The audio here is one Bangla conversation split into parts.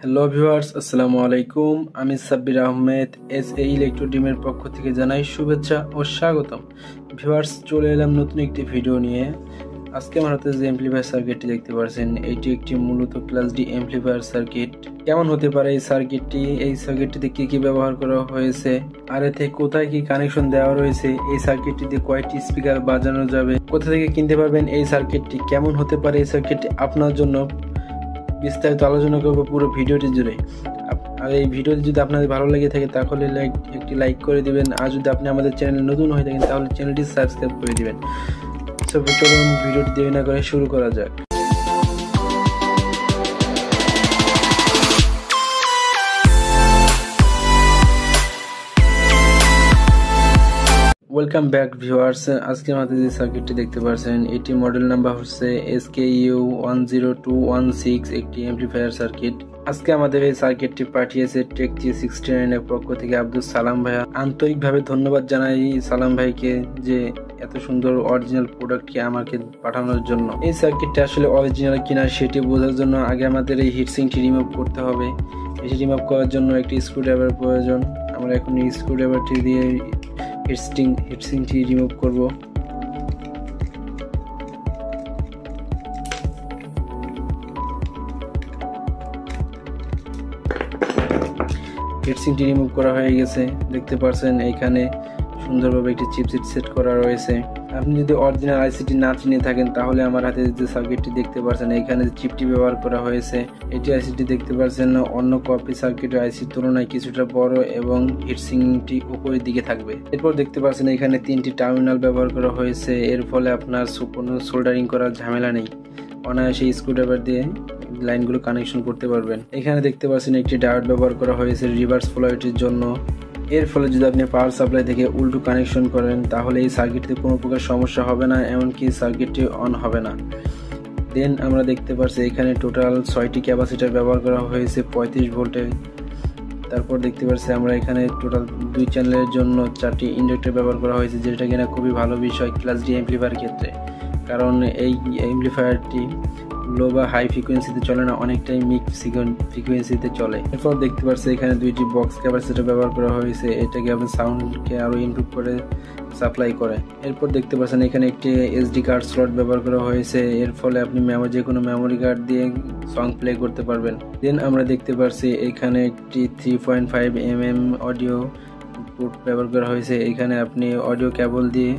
হ্যালো ভিউয়ার্স, আসসালামু আলাইকুম। আমি সাব্বির আহমেদ SA ইলেকট্রো টিমের পক্ষ থেকে জানাই শুভেচ্ছা ও স্বাগতম। ভিউয়ার্স, চলে এলাম নতুন একটি ভিডিও নিয়ে। আজকে আমার হাতে যে অ্যাম্পলিফায়ার সার্কিটটি দেখতে পাচ্ছেন, এটি একটি মূলত ক্লাস ডি অ্যাম্পলিফায়ার সার্কিট। কেমন হতে পারে এই সার্কিটটি, এই সার্কিটটিতে কি কি ব্যবহার করা হয়েছে, আর এতে কোথায় কি কানেকশন দেওয়া রয়েছে, এই সার্কিটটিতে কয়টি স্পিকার বাজানো যাবে, কোথা থেকে কিনতে পারবেন এই সার্কিটটি, কেমন হতে পারে এই সার্কিটটি আপনার জন্য বিস্তারিত আলোচনা করবো পুরো ভিডিওটি জুড়ে। আর এই ভিডিওটি যদি আপনাদের ভালো লেগে থাকে তাহলে একটি লাইক করে দিবেন, আর যদি আপনি আমাদের চ্যানেলে নতুন হয়ে থাকেন তাহলে চ্যানেলটি সাবস্ক্রাইব করে দিবেন। সো চলুন ভিডিওটি দেরি না করে শুরু করা যাক। Welcome back viewers. আজকে আমাদের যে সার্কিটটি দেখতে পাচ্ছেন, এটি মডেল নাম্বার হচ্ছে SKU 10216, একটি অ্যাম্পলিফায়ার সার্কিট। আজকে আমাদের এই সার্কিটটি পাঠিয়েছে টেক 369 এর পক্ষ থেকে আব্দুল সালাম ভাইয়া। আন্তরিকভাবে ধন্যবাদ জানাই সালাম ভাইকে যে এত সুন্দর অরিজিনাল প্রোডাক্টকে আমাকে পাঠানোর জন্য। এই সার্কিটটা আসলে অরিজিনাল কিনা সেটি বোঝার জন্য আগে আমাদের এই হিটসিংটি রিমুভ করতে হবে। এটি রিমুভ করার জন্য একটি স্ক্রুড্রাইভার প্রয়োজন। আমরা এখন এই স্ক্রুড্রাইভারটি দিয়ে হিটসিংটি রিমুভ করব। হিটসিংটি রিমুভ করা হয়ে গেছে। দেখতে পাচ্ছেন এখানে সুন্দরভাবে একটি চিপসেট সেট করা রয়েছে। আপনি যদি অরিজিনাল আইসিটি না চিনে থাকেন তাহলে আমার হাতে যে সার্কিটটি দেখতে পাচ্ছেন, এখানে যে চিপটি ব্যবহার করা হয়েছে, এটি আইসিটি দেখতে পাচ্ছেন অন্য কপি সার্কিটের আইসির তুলনায় কিছুটা বড় এবং হিটসিংটি উপরের দিকে থাকবে। এরপর দেখতে পাচ্ছেন এখানে 3টি টার্মিনাল ব্যবহার করা হয়েছে। এর ফলে আপনার কোনো সোল্ডারিং করার ঝামেলা নেই, অনায়াসে স্ক্রুড্রাইভার দিয়ে লাইনগুলো কানেকশন করতে পারবেন। এখানে দেখতে পাচ্ছেন একটি ডায়োড ব্যবহার করা হয়েছে রিভার্স ফ্লোটির জন্য। এর ফলে যদি আপনি পাওয়ার সাপ্লাই থেকে উল্টো কানেকশন করেন তাহলে এই সার্কিটে কোনো প্রকার সমস্যা হবে না, এমনকি সার্কিটটি অন হবে না। দেন আমরা দেখতে পাচ্ছি এখানে টোটাল 6টি ক্যাপাসিটার ব্যবহার করা হয়েছে 35 ভোল্টের। তারপর দেখতে পাচ্ছি আমরা এখানে টোটাল 2 চ্যানেলের জন্য 4টি ইন্ডাক্টর ব্যবহার করা হয়েছে, যেটা কিনা খুবই ভালো বিষয় ক্লাস ডি অ্যাম্পলিফায়ার ক্ষেত্রে, কারণ এই অ্যাম্পলিফায়ারটি লো বা হাই ফ্রিকোয়েন্সিতে চলে না, অনেকটাই মিক্স ফ্রিকোয়েন্সিতে চলে। এরপর দেখতে পাচ্ছি এখানে 2টি বক্স ক্যাপাসিটর ব্যবহার করা হয়েছে, এটাকে আপনার সাউন্ডকে আরো ইমপ্রুভ করে সাপ্লাই করে। এরপর দেখতে পাচ্ছেন এখানে একটি SD কার্ড স্লট ব্যবহার করা হয়েছে, এর ফলে আপনি যে কোনো মেমোরি কার্ড দিয়ে সং প্লে করতে পারবেন। দেন আমরা দেখতে পাচ্ছি এখানে একটি 3.5 mm অডিও পোর্ট ব্যবহার করা হয়েছে। এখানে আপনি অডিও কেবল দিয়ে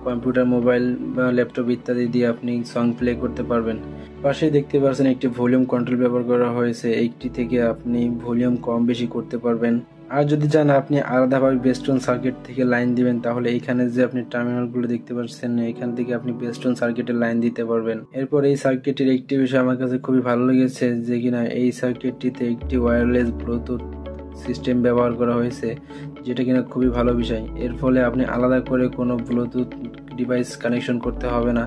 কম্পিউটার, মোবাইল বা ল্যাপটপ ইত্যাদি দিয়ে আপনি সং প্লে করতে পারবেন। পাশে দেখতে পাচ্ছেন একটি ভলিউম কন্ট্রোল ব্যবহার করা হয়েছে, এইটি থেকে আপনি ভলিউম কম বেশি করতে পারবেন। আর যদি চান আপনি আলাদাভাবে বেস্টন সার্কিট থেকে লাইন দিবেন তাহলে এইখানে যে আপনি টার্মিনালগুলো দেখতে পাচ্ছেন, এখান থেকে আপনি বেস্টন সার্কিটের লাইন দিতে পারবেন। এরপর এই সার্কিটের একটি বিষয় আমার কাছে খুবই ভালো লেগেছে, যে কিনা এই সার্কিটটিতে একটি ওয়্যারলেস ব্লুটুথ সিস্টেম ব্যবহার করা হয়েছে, যেটা কিনা খুবই ভালো বিষয়। এর ফলে আপনি আলাদা করে কোনো ব্লুটুথ ডিভাইস কানেকশন করতে হবে না।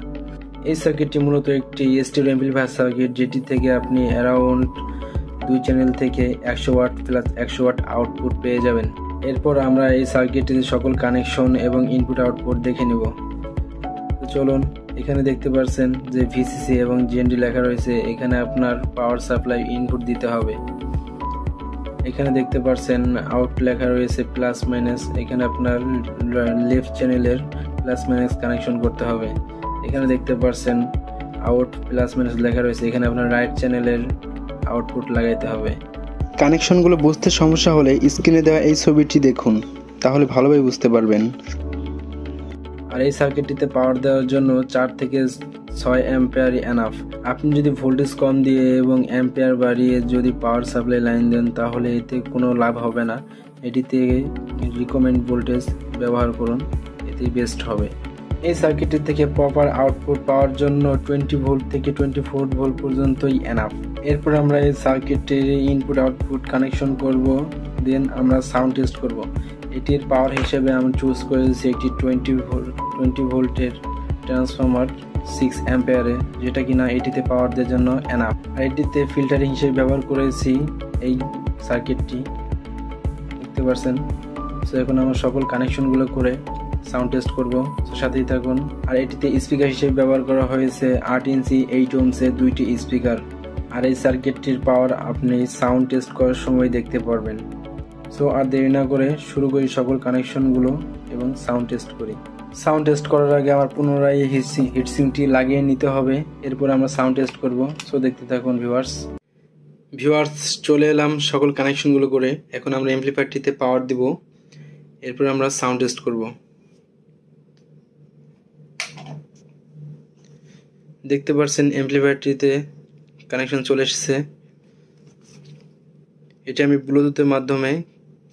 এই সার্কিটটি মূলত একটি স্টেরিও অ্যাম্পলিফায়ার সার্কিট, যেটি থেকে আপনি অ্যারাউন্ড 2 চ্যানেল থেকে 100 ওয়াট প্লাস 100 ওয়াট আউটপুট পেয়ে যাবেন। এরপর আমরা এই সার্কিটটিতে সকল কানেকশন এবং ইনপুট আউটপুট দেখে নেব। তো চলুন, এখানে দেখতে পাচ্ছেন যে VCC এবং GND লেখা রয়েছে, এখানে আপনার পাওয়ার সাপ্লাই ইনপুট দিতে হবে। এখানে দেখতে পাচ্ছেন আউট লেখা রয়েছে প্লাস মাইনাস, এখানে আপনার লেফট চ্যানেলের প্লাস মাইনাস কানেকশন করতে হবে। এখানে দেখতে পাচ্ছেন আউট প্লাস মাইনাস লেখা রয়েছে, এখানে আপনার রাইট চ্যানেলের আউটপুট লাগাইতে হবে। কানেকশনগুলো বুঝতে সমস্যা হলে স্ক্রিনে দেওয়া এই ছবিটি দেখুন, তাহলে ভালোভাবে বুঝতে পারবেন। আর এই সার্কিটটিতে পাওয়ার দেওয়ার জন্য 4 থেকে 6 অ্যাম্পিয়ার এনাফ। আপনি যদি ভোল্টেজ কম দিয়ে এবং অ্যাম্পিয়ার বাড়িয়ে যদি পাওয়ার সাপ্লাই লাইন দেন তাহলে এতে কোনো লাভ হবে না। এটিতে রিকমেন্ড ভোল্টেজ ব্যবহার করুন, এতেই বেস্ট হবে। এই সার্কিটটি থেকে প্রপার আউটপুট পাওয়ার জন্য 20 ভোল্ট থেকে 24 ভোল্ট পর্যন্তই এনাফ। এরপর আমরা এই সার্কিটের ইনপুট আউটপুট কানেকশন করব, দেন আমরা সাউন্ড টেস্ট করব। এটির পাওয়ার হিসেবে আমি চুজ করেছি একটি 20 ভোল্টের ট্রান্সফরমার 6 অ্যাম্পিয়ারে, যেটা কিনা এটিতে পাওয়ার দেওয়ার জন্য এনাফ। আর এটিতে ফিল্টারিং হিসেবে ব্যবহার করেছি এই সার্কিটটি, দেখতে পাচ্ছেন। সো এখন আমরা সকল কানেকশনগুলো করে সাউন্ড টেস্ট করব, সাথেই থাকুন। আর এটিতে স্পিকার হিসেবে ব্যবহার করা হয়েছে 8 ইঞ্চি 8 ohms এর 2টি স্পিকার। আর এই সার্কিটটির পাওয়ার আপনি সাউন্ড টেস্ট করার সময় দেখতে পারবেন। সো আর দেরি না করে শুরু করি সকল কানেকশনগুলো এবং সাউন্ড টেস্ট করি। সাউন্ড টেস্ট করার আগে আমার পুনরায় হিটসিংটি লাগিয়ে নিতে হবে, এরপর আমরা সাউন্ড টেস্ট করব। সো দেখতে থাকুন ভিউয়ার্স চলে এলাম সকল কানেকশনগুলো করে। এখন আমরা অ্যাম্পলিফায়ারটিতে পাওয়ার দিব, এরপর আমরা সাউন্ড টেস্ট করব। দেখতে পাচ্ছেন অ্যাম্পলিফায়ারটিতে কানেকশন চলে এসেছে। এটা আমি ব্লুটুথের মাধ্যমে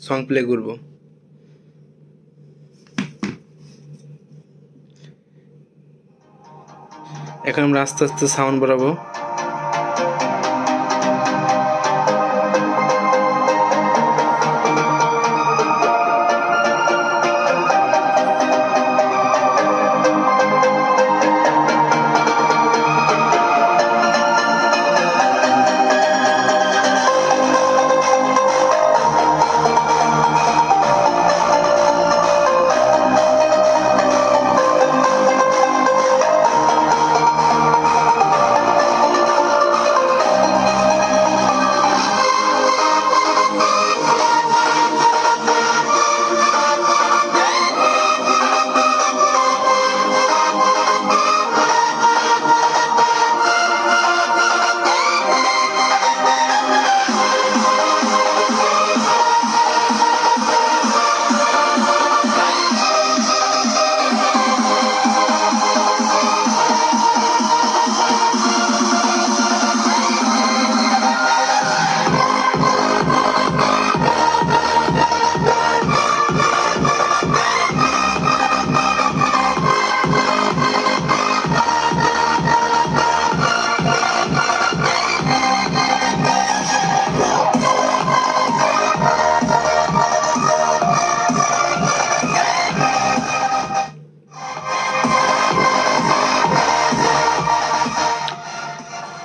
সং প্লে করব। এখন আমরা আস্তে আস্তে সাউন্ড বাড়াবো।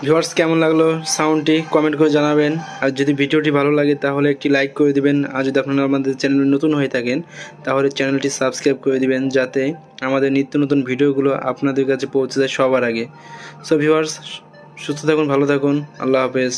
ভিউয়ার্স কেমন লাগলো সাউন্ডটি কমেন্ট করে জানাবেন। আর যদি ভিডিওটি ভালো লাগে তাহলে একটি লাইক করে দিবেন। আর যদি আপনারা আমাদের চ্যানেলে নতুন হয়ে থাকেন তাহলে চ্যানেলটি সাবস্ক্রাইব করে দিবেন, যাতে আমাদের নিত্য নতুন ভিডিওগুলো আপনাদের কাছে পৌঁছে যায় সবার আগে। সো ভিউয়ার্স সুস্থ থাকুন, ভালো থাকুন, আল্লাহ হাফেজ।